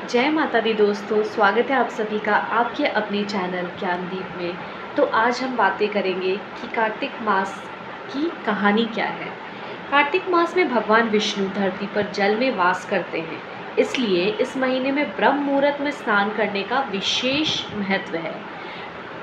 जय माता दी दोस्तों, स्वागत है आप सभी का आपके अपने चैनल ज्ञानदीप में। तो आज हम बातें करेंगे कि कार्तिक मास की कहानी क्या है। कार्तिक मास में भगवान विष्णु धरती पर जल में वास करते हैं, इसलिए इस महीने में ब्रह्म मुहूर्त में स्नान करने का विशेष महत्व है।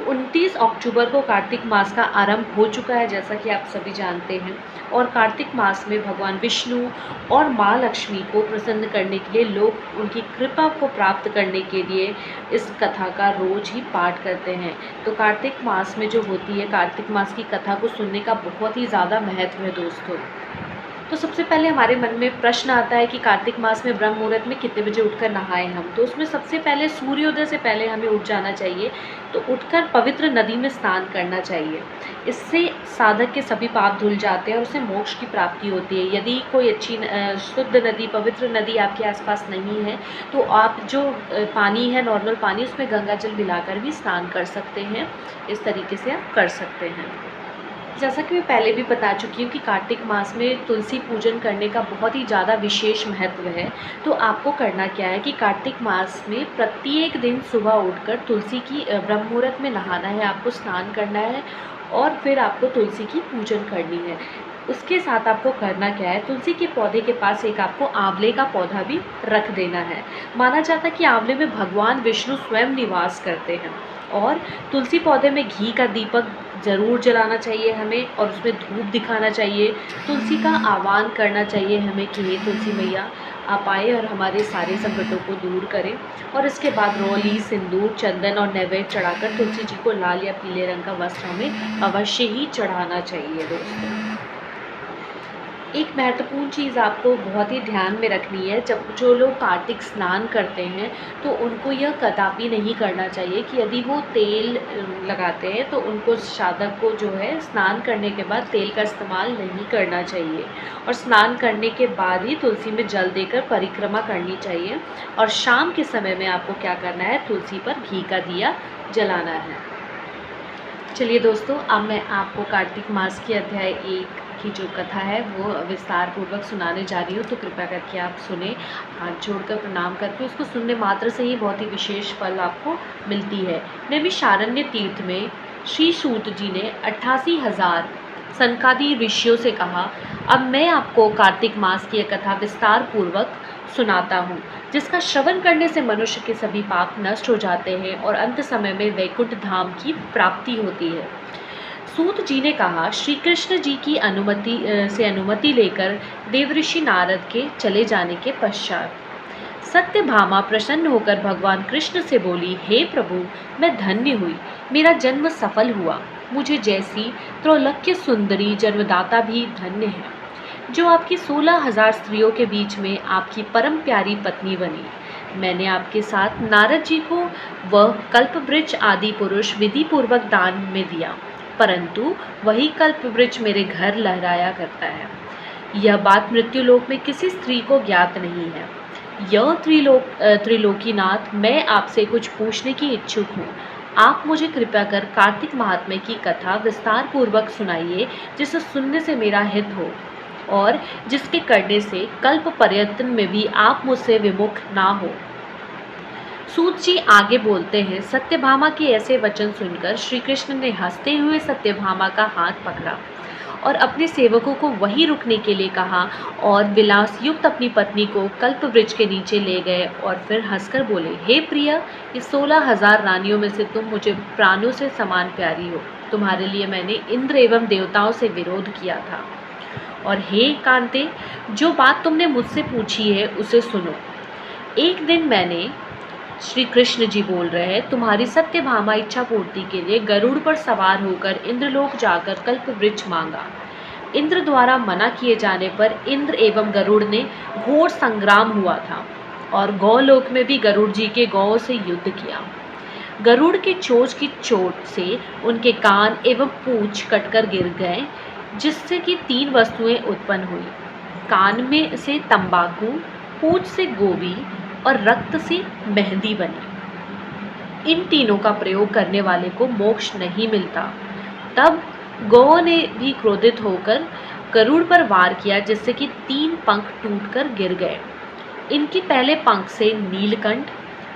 29 अक्टूबर को कार्तिक मास का आरंभ हो चुका है, जैसा कि आप सभी जानते हैं। और कार्तिक मास में भगवान विष्णु और माँ लक्ष्मी को प्रसन्न करने के लिए लोग उनकी कृपा को प्राप्त करने के लिए इस कथा का रोज ही पाठ करते हैं। तो कार्तिक मास में जो होती है, कार्तिक मास की कथा को सुनने का बहुत ही ज़्यादा महत्व है दोस्तों। तो सबसे पहले हमारे मन में प्रश्न आता है कि कार्तिक मास में ब्रह्म मुहूर्त में कितने बजे उठकर नहाएं हम। तो उसमें सबसे पहले सूर्योदय से पहले हमें उठ जाना चाहिए। तो उठकर पवित्र नदी में स्नान करना चाहिए। इससे साधक के सभी पाप धुल जाते हैं और उसे मोक्ष की प्राप्ति होती है। यदि कोई अच्छी शुद्ध नदी, पवित्र नदी आपके आसपास नहीं है, तो आप जो पानी है, नॉर्मल पानी, उसमें गंगा जल मिलाकर भी स्नान कर सकते हैं। इस तरीके से आप कर सकते हैं। जैसा कि मैं पहले भी बता चुकी हूँ कि कार्तिक मास में तुलसी पूजन करने का बहुत ही ज़्यादा विशेष महत्व है। तो आपको करना क्या है कि कार्तिक मास में प्रत्येक दिन सुबह उठकर तुलसी की ब्रह्म मुहूर्त में नहाना है, आपको स्नान करना है और फिर आपको तुलसी की पूजन करनी है। उसके साथ आपको करना क्या है, तुलसी के पौधे के पास एक आपको आंवले का पौधा भी रख देना है। माना जाता है कि आंवले में भगवान विष्णु स्वयं निवास करते हैं। और तुलसी पौधे में घी का दीपक ज़रूर जलाना चाहिए हमें और उसमें धूप दिखाना चाहिए। तुलसी का आह्वान करना चाहिए हमें कि हे तुलसी मैया, आप आए और हमारे सारे संकटों को दूर करें। और इसके बाद रोली, सिंदूर, चंदन और नैवेद्य चढ़ाकर तुलसी जी को लाल या पीले रंग का वस्त्र हमें अवश्य ही चढ़ाना चाहिए दोस्तों। एक महत्वपूर्ण चीज़ आपको बहुत ही ध्यान में रखनी है, जब जो लोग कार्तिक स्नान करते हैं तो उनको यह कदापि नहीं करना चाहिए कि यदि वो तेल लगाते हैं तो उनको, साधक को जो है, स्नान करने के बाद तेल का इस्तेमाल नहीं करना चाहिए। और स्नान करने के बाद ही तुलसी में जल देकर परिक्रमा करनी चाहिए। और शाम के समय में आपको क्या करना है, तुलसी पर घी का दिया जलाना है। चलिए दोस्तों, अब मैं आपको कार्तिक मास की अध्याय 1 की जो कथा है वो विस्तार पूर्वक सुनाने जा रही हूँ। तो कृपया करके आप सुने, हाथ जोड़कर प्रणाम करके। उसको सुनने मात्र से ही बहुत ही विशेष फल आपको मिलती है। नैमिषारण्य तीर्थ में श्री सूत जी ने 88,000 सनकादि ऋषियों से कहा, अब मैं आपको कार्तिक मास की यह कथा विस्तार पूर्वक सुनाता हूँ, जिसका श्रवण करने से मनुष्य के सभी पाप नष्ट हो जाते हैं और अंत समय में वैकुंठ धाम की प्राप्ति होती है। सूत जी ने कहा, श्री कृष्ण जी की अनुमति लेकर देवऋषि नारद के चले जाने के पश्चात सत्यभामा प्रसन्न होकर भगवान कृष्ण से बोली, हे प्रभु, मैं धन्य हुई, मेरा जन्म सफल हुआ। मुझे जैसी त्रैलोक्य सुंदरी जन्मदाता भी धन्य है, जो आपकी 16,000 स्त्रियों के बीच में आपकी परम प्यारी पत्नी बनी। मैंने आपके साथ नारद जी को वह कल्पवृक्ष आदि पुरुष विधि पूर्वक दान में दिया, परंतु वही कल्पवृक्ष मेरे घर लहराया करता है। यह बात मृत्युलोक में किसी स्त्री को ज्ञात नहीं है। यह त्रिलोकीनाथ, मैं आपसे कुछ पूछने की इच्छुक हूँ। आप मुझे कृपया कर कार्तिक महात्म्य की कथा विस्तार पूर्वक सुनाइए, जिसे सुनने से मेरा हित हो और जिसके करने से कल्प पर्यंत में भी आप मुझसे विमुख ना हो। सूत जी आगे बोलते हैं, सत्यभामा के ऐसे वचन सुनकर श्री कृष्ण ने हंसते हुए सत्यभामा का हाथ पकड़ा और अपने सेवकों को वहीं रुकने के लिए कहा और विलास युक्त अपनी पत्नी को कल्प वृक्ष के नीचे ले गए और फिर हंसकर बोले, हे प्रिया, इस 16,000 रानियों में से तुम मुझे प्राणों से समान प्यारी हो। तुम्हारे लिए मैंने इंद्र एवं देवताओं से विरोध किया था। और हे कांते, जो बात तुमने मुझसे पूछी है उसे सुनो। एक दिन मैंने, श्री कृष्ण जी बोल रहे हैं, तुम्हारी सत्यभामा इच्छा पूर्ति के लिए गरुड़ पर सवार होकर इंद्रलोक जाकर कल्प वृक्ष मांगा। इंद्र द्वारा मना किए जाने पर इंद्र एवं गरुड़ ने घोर संग्राम हुआ था और गौलोक में भी गरुड़ जी के गौ से युद्ध किया। गरुड़ के चोंच की चोट से उनके कान एवं पूंछ कटकर गिर गए, जिससे कि 3 वस्तुएं उत्पन्न हुई। कान में से तंबाकू, पूंछ से गोभी और रक्त से मेहंदी बनी। इन तीनों का प्रयोग करने वाले को मोक्ष नहीं मिलता। तब गौ ने भी क्रोधित होकर गरुड़ पर वार किया, जिससे कि 3 पंख टूटकर गिर गए। इनके पहले पंख से नीलकंठ,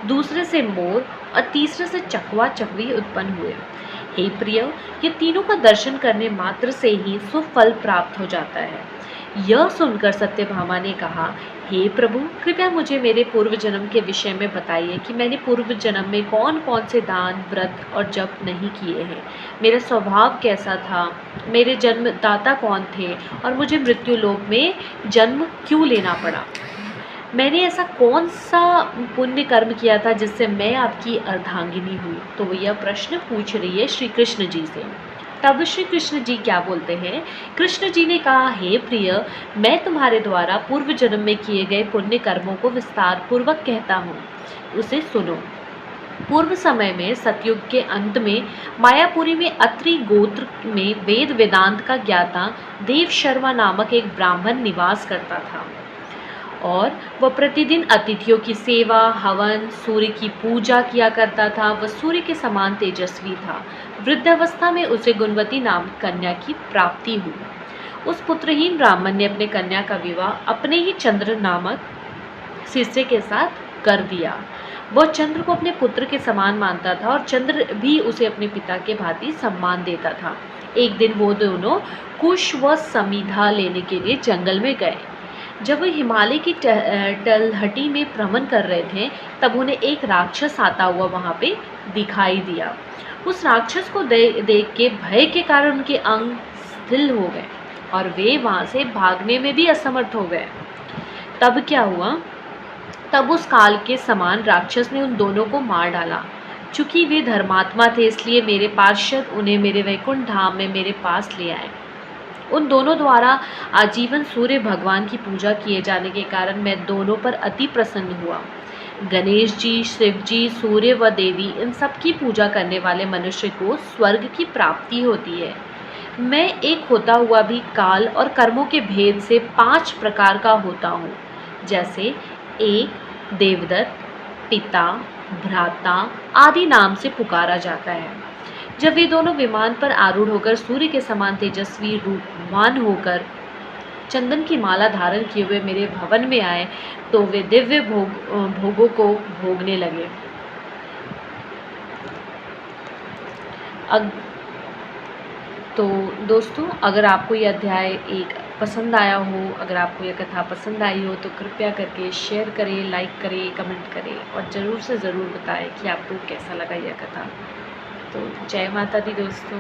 दूसरे से मोर और तीसरे से चकवा चकवी उत्पन्न हुए। हे प्रिय, ये तीनों का दर्शन करने मात्र से ही सुफल प्राप्त हो जाता है। यह सुनकर सत्यभामा ने कहा, हे प्रभु, कृपया मुझे मेरे पूर्व जन्म के विषय में बताइए कि मैंने पूर्व जन्म में कौन कौन से दान, व्रत और जप नहीं किए हैं। मेरा स्वभाव कैसा था, मेरे जन्मदाता कौन थे और मुझे मृत्यु लोक में जन्म क्यों लेना पड़ा। मैंने ऐसा कौन सा पुण्य कर्म किया था जिससे मैं आपकी अर्धांगिनी हुई। तो वो यह प्रश्न पूछ रही है श्री कृष्ण जी से। तब श्री कृष्ण जी क्या बोलते हैं? कृष्ण जी ने कहा, हे प्रिय, मैं तुम्हारे द्वारा पूर्व जन्म में किए गए पुण्य कर्मों को विस्तार पूर्वक कहता हूँ, उसे सुनो। पूर्व समय में सतयुग के अंत में मायापुरी में अत्रि गोत्र में वेद वेदांत का ज्ञाता देव शर्मा नामक एक ब्राह्मण निवास करता था और वह प्रतिदिन अतिथियों की सेवा, हवन, सूर्य की पूजा किया करता था। वह सूर्य के समान तेजस्वी था। वृद्धावस्था में उसे गुणवती नाम कन्या की प्राप्ति हुई। उस पुत्रहीन ब्राह्मण ने अपने कन्या का विवाह अपने ही चंद्र नामक शिष्य के साथ कर दिया। वह चंद्र को अपने पुत्र के समान मानता था और चंद्र भी उसे अपने पिता के भांति सम्मान देता था। एक दिन वो दोनों कुश व समिधा लेने के लिए जंगल में गए। जब वे हिमालय की तलहटी में भ्रमण कर रहे थे, तब उन्हें एक राक्षस आता हुआ वहाँ पे दिखाई दिया। उस राक्षस को देख के भय के कारण उनके अंग शिथिल हो गए और वे वहाँ से भागने में भी असमर्थ हो गए। तब क्या हुआ? तब उस काल के समान राक्षस ने उन दोनों को मार डाला। चूंकि वे धर्मात्मा थे, इसलिए मेरे पार्षद उन्हें मेरे वैकुंठ धाम में मेरे पास ले आए। उन दोनों द्वारा आजीवन सूर्य भगवान की पूजा किए जाने के कारण मैं दोनों पर अति प्रसन्न हुआ। गणेश जी, शिव जी, सूर्य व देवी, इन सब की पूजा करने वाले मनुष्य को स्वर्ग की प्राप्ति होती है। मैं एक होता हुआ भी काल और कर्मों के भेद से 5 प्रकार का होता हूँ। जैसे एक देवदत्त, पिता, भ्राता आदि नाम से पुकारा जाता है। जब वे दोनों विमान पर आरूढ़ होकर सूर्य के समान तेजस्वी रूपवान होकर चंदन की माला धारण किए हुए मेरे भवन में आए, तो वे दिव्य भोगों को भोगने लगे। तो दोस्तों, अगर आपको यह अध्याय एक पसंद आया हो, अगर आपको यह कथा पसंद आई हो, तो कृपया करके शेयर करें, लाइक करें, कमेंट करें और ज़रूर से ज़रूर बताएं कि आपको कैसा लगा यह कथा। तो जय माता दी दोस्तों।